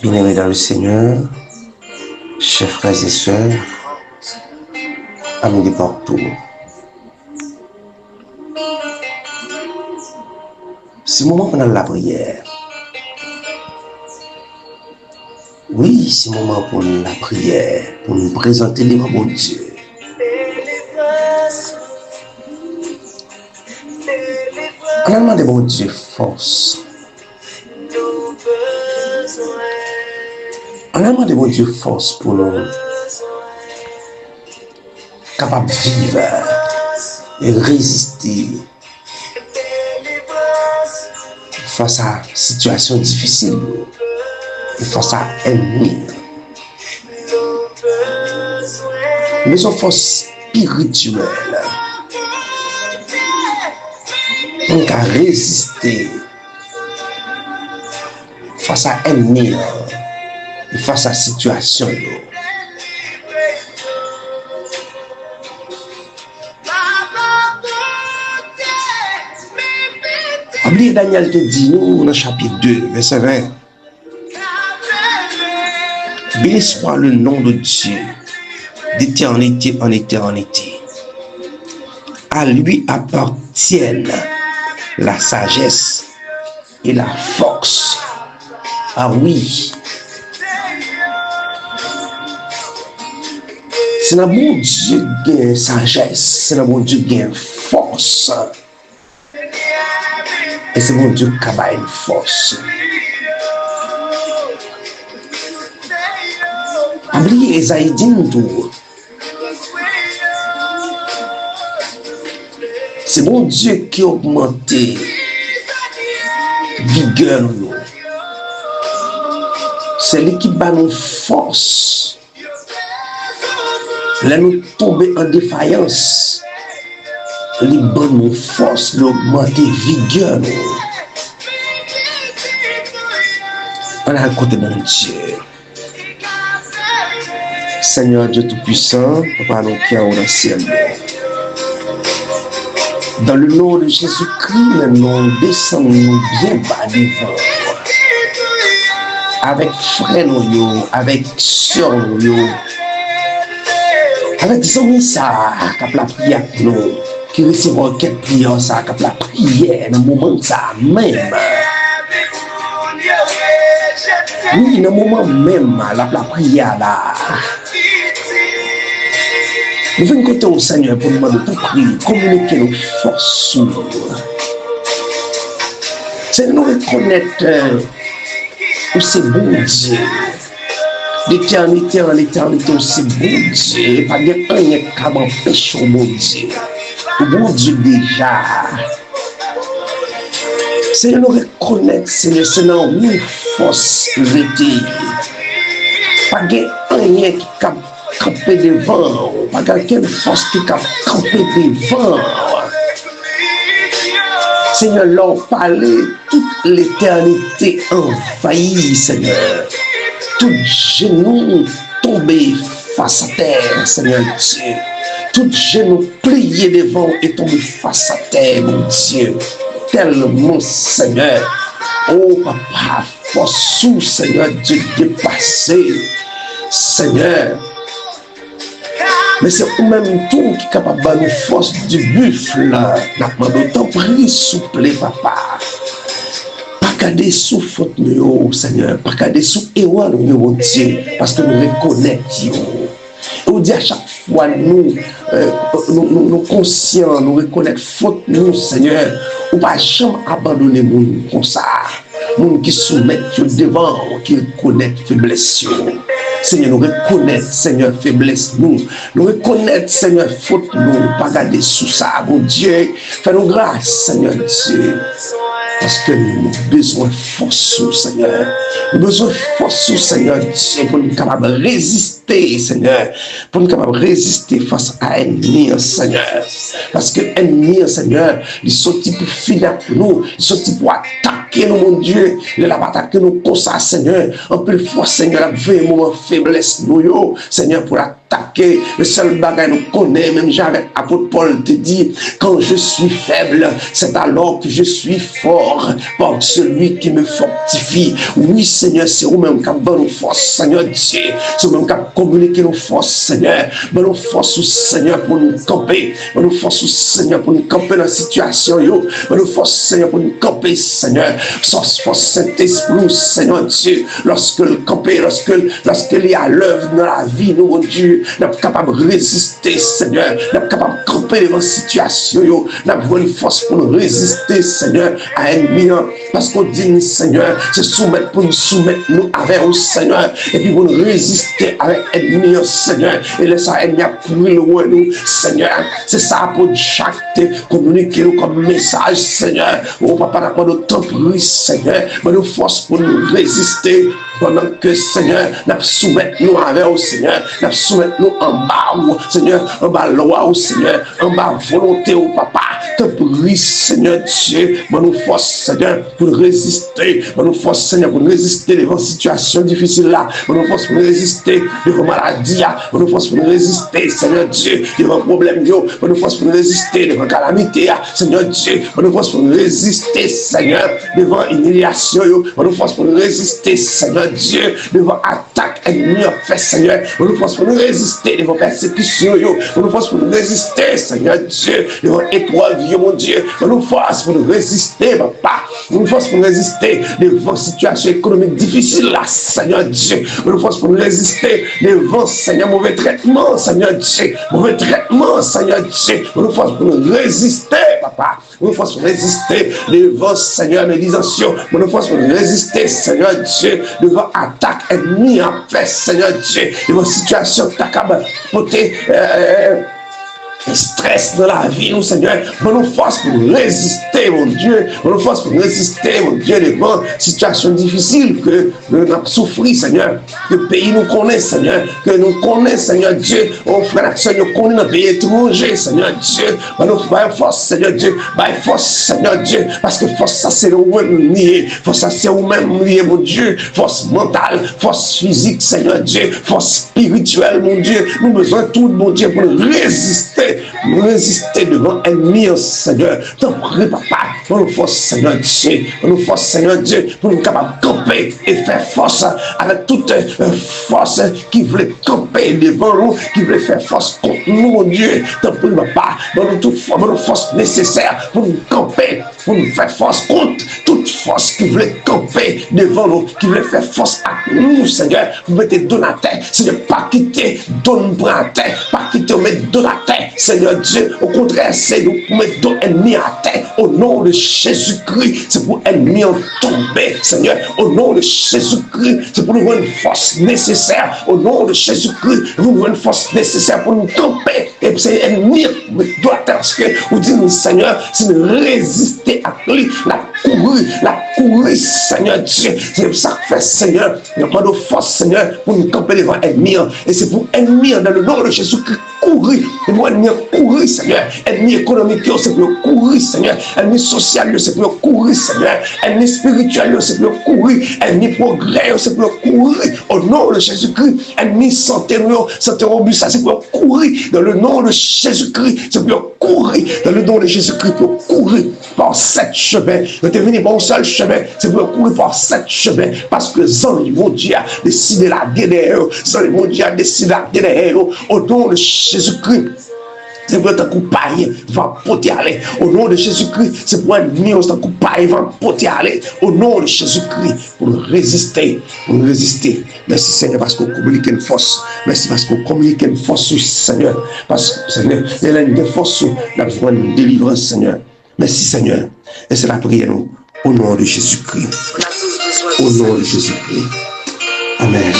Bien-aimés dans le Seigneur, chers frères et sœurs, amis de partout. C'est le moment pendant la prière. Oui, c'est le moment pour la prière, pour nous présenter devant mon Dieu. On a demandé mon Dieu force. On a demandé mon Dieu force pour nous capables de vivre et résister face à une situation difficile et face à l'ennemi. Mais une force spirituelle pour résister face à l'ennemi et face à la situation. Oubliez Daniel te dit nous dans le chapitre 2, verset 20. Béni soit le nom de Dieu, d'éternité en éternité. À lui appartiennent la sagesse et la force. Ah oui. C'est le bon Dieu qui a sagesse, c'est le bon Dieu qui a force. Et c'est mon Dieu qui a une force. Oubliez Esaïe dit tout. C'est mon Dieu qui a augmenté vigueur nous. C'est lui qui bat nos forces. Là nous tomber en défaillance. Les bonnes forces, l'augmenter vigueur. On a côté mon Dieu. Seigneur Dieu Tout-Puissant, Papa nous qui est dans le ciel. Dans le nom de Jésus-Christ, nous descendons bien bas devant. Avec frères nous, avec sœurs nous, avec amis ça, qui la prière pour nous. Qui recevra quelques prières, ça, comme la prière, dans le moment ça même. Oui, dans le moment même, la prière là. Nous venons côté au Seigneur pour nous demander pour prier, communiquer nos forces. C'est nous reconnaître que c'est bon Dieu. D'éternité en éternité, c'est bon Dieu. Pas de rien qui m'empêche au bon Dieu. Bon Dieu déjà. C'est nous reconnaître, Seigneur, c'est dans une force vérité. Pas de rien qui a campé devant, pas de force qui a campé devant. Seigneur, l'on parlait toute l'éternité envahie, Seigneur. Tout genou tombé face à terre, Seigneur Dieu. Tout genou plié devant et tombé face à terre, mon Dieu. Tellement, Seigneur. Oh, Papa, force sous, Seigneur Dieu, dépassé. Seigneur. Mais c'est vous-même tout qui est capable de nous force du buffle. N'a pas d'autant pris souple, Papa. Pas garder sous faute, Seigneur. Pas garder sous erreur, mon Dieu. Parce que nous reconnaissons. On dit à chaque fois, nous conscients, nous reconnaître faute, nous, Seigneur. On ne va jamais abandonner nous comme ça. Nous qui soumettent devant, qui reconnaissent faiblesse. Seigneur, nous reconnaître, Seigneur, faiblesse, nous reconnaître, Seigneur, faute, nous, pas garder sous ça, mon Dieu. Fais-nous grâce, Seigneur Dieu. Parce que nous avons besoin de force, Seigneur. Nous avons besoin de force, Seigneur Dieu, pour nous capables de résister résister, Seigneur, pour nous capables de résister face à l'ennemi, Seigneur. Parce que l'ennemi, Seigneur, il sorti pour finir pour nous, il sorti pour attaquer nous, mon Dieu. Il a attaqué nous comme ça, Seigneur. Un peu de fois, Seigneur, avec un moment faiblesse, nous, Seigneur, pour attaquer. Le seul bagage nous connaît, même j'avais apôtre Paul te dit, quand je suis faible, c'est alors que je suis fort par celui qui me fortifie. Oui, Seigneur, c'est vous-même qui avez bonne force, Seigneur Dieu. C'est vous-même qui avez communiqué nos forces, Seigneur. Bonne force, Seigneur, pour nous camper. Bonne force, Seigneur, pour nous camper dans la situation. Bonne force, Seigneur, pour nous camper, Seigneur. Force, Saint-Esprit, Seigneur Dieu. Lorsque le camper, lorsqu'il est à l'œuvre dans la vie, nous, mon Dieu, nous sommes capables de résister, Seigneur. Nous sommes capables de camper devant la situation. Nous avons une force pour nous résister, Seigneur, à l'ennemi. Parce qu'on dit, Seigneur, c'est soumettre pour nous soumettre nous avec au Seigneur. Et puis pour nous résister avec l'ennemi, Seigneur. Et laisser l'ennemi à courir loin nous, Seigneur. C'est ça pour chaque communiquer nous comme message, Seigneur. Oh, papa, n'a pas de temps pris, Seigneur. Mais nous force pour nous résister. Pendant que, Seigneur, nous soumettons nous avec au Seigneur. Nous soumettons nous en bas, Seigneur. En bas loi, au Seigneur. En bas volonté, au papa. Te prie, Seigneur Dieu. Mais nous force, Seigneur, pour résister. Mais nous force, Seigneur, pour résister devant situation difficile là. Mais nous force pour résister devant maladie. Mais nous force pour résister, Seigneur Dieu, devant problème. Mais nous force pour résister devant calamité, Seigneur Dieu. Mais nous force pour résister, Seigneur, devant humiliation. Mais nous force pour résister, Seigneur Dieu, devant attaque ennemie en fait, Seigneur. Nous force pour nous résister devant persécution. Nous force pour nous résister, Seigneur Dieu, devant épreuve, mon Dieu. Nous force pour nous résister, papa. Nous force pour nous résister devant situation économique difficile, là, Seigneur Dieu. Nous force pour nous résister devant, Seigneur, mauvais traitement, Seigneur Dieu. Mauvais traitement, Seigneur Dieu. Nous force pour nous résister, papa. Nous force pour résister devant, Seigneur, méditation. Nous force pour nous résister, Seigneur Dieu, devant attaque ennemie en fait, Seigneur Dieu, devant situation capable porter stress dans la vie, nous, Seigneur. Nous force pour résister, mon Dieu. Nous force pour résister, mon Dieu, devant situation difficile que nous avons souffert, Seigneur. Que le pays nous connaît, Seigneur. Que nous connaissons, Seigneur Dieu. Oh, frère, nous connaissons dans le pays étranger, Seigneur Dieu. Nous faisons force, Seigneur Dieu. Force, Seigneur Dieu. Parce que force, ça, c'est le même lié. Force, ça, c'est le même lié, mon Dieu. Force mentale, force physique, Seigneur Dieu. Force spirituelle, mon Dieu. Nous avons besoin de tout, mon Dieu, pour résister. Résister devant l'ennemi, Seigneur. T'en prie, papa, pour nous force, Seigneur Dieu. Pour nous force, Seigneur Dieu, pour nous capables de camper et faire force avec toute force qui voulait camper devant nous, qui voulait faire force contre nous, mon Dieu. T'en prie, papa, pour nous toute force nécessaire pour nous camper, pour nous faire force contre toute force qui voulait camper devant nous, qui voulait faire force à nous, Seigneur. Vous mettez dans la terre, c'est de ne pas quitter, donne pour la terre, pas quitter, mettre dans la terre, Seigneur Dieu. Au contraire, c'est nous pour mettre nos ennemis à terre. Au nom de Jésus-Christ, c'est pour ennemis en tomber, Seigneur. Au nom de Jésus-Christ, c'est pour nous avoir une force nécessaire. Au nom de Jésus-Christ, vous nous avez une force nécessaire pour nous camper. Et puis c'est ennemi doit parce que vous dites, Seigneur, c'est de résister à lui, la courir, Seigneur Dieu. C'est ça que fait, Seigneur. Il n'y a pas de force, Seigneur, pour nous camper devant l'ennemi. Et c'est pour ennemi dans le nom de Jésus-Christ. Courir, et moi, ennemi courir, Seigneur. Ennemi économique, c'est pour courir, Seigneur. Ennemi social, c'est pour courir, Seigneur. Ennemi spirituel, c'est pour courir. Ennemi progrès, c'est pour courir. Au nom de Jésus-Christ. Ennemi santé robuste, c'est pour courir. Dans le nom de Jésus-Christ, c'est pour courir. Dans le nom de Jésus-Christ, pour courir par 7 chemins. Ne te venez pas au seul chemin, c'est pour courir par 7 chemins. Parce que Zan, mon Dieu, a décidé la guerre. Zan, mon Dieu, a décidé la guerre. Au nom de Jésus-Christ. C'est pour être coupé, va porter aller. Au nom de Jésus-Christ, c'est pour être mis au coupé, va porter aller. Au nom de Jésus-Christ, pour nous résister, Merci Seigneur, parce qu'on communique une force. Merci parce qu'on communique une force, Seigneur. Parce que Seigneur, il y a une force, la besoin de délivrance, Seigneur. Merci Seigneur. Et c'est la prière, nous, au nom de Jésus-Christ. Au nom de Jésus-Christ. Amen.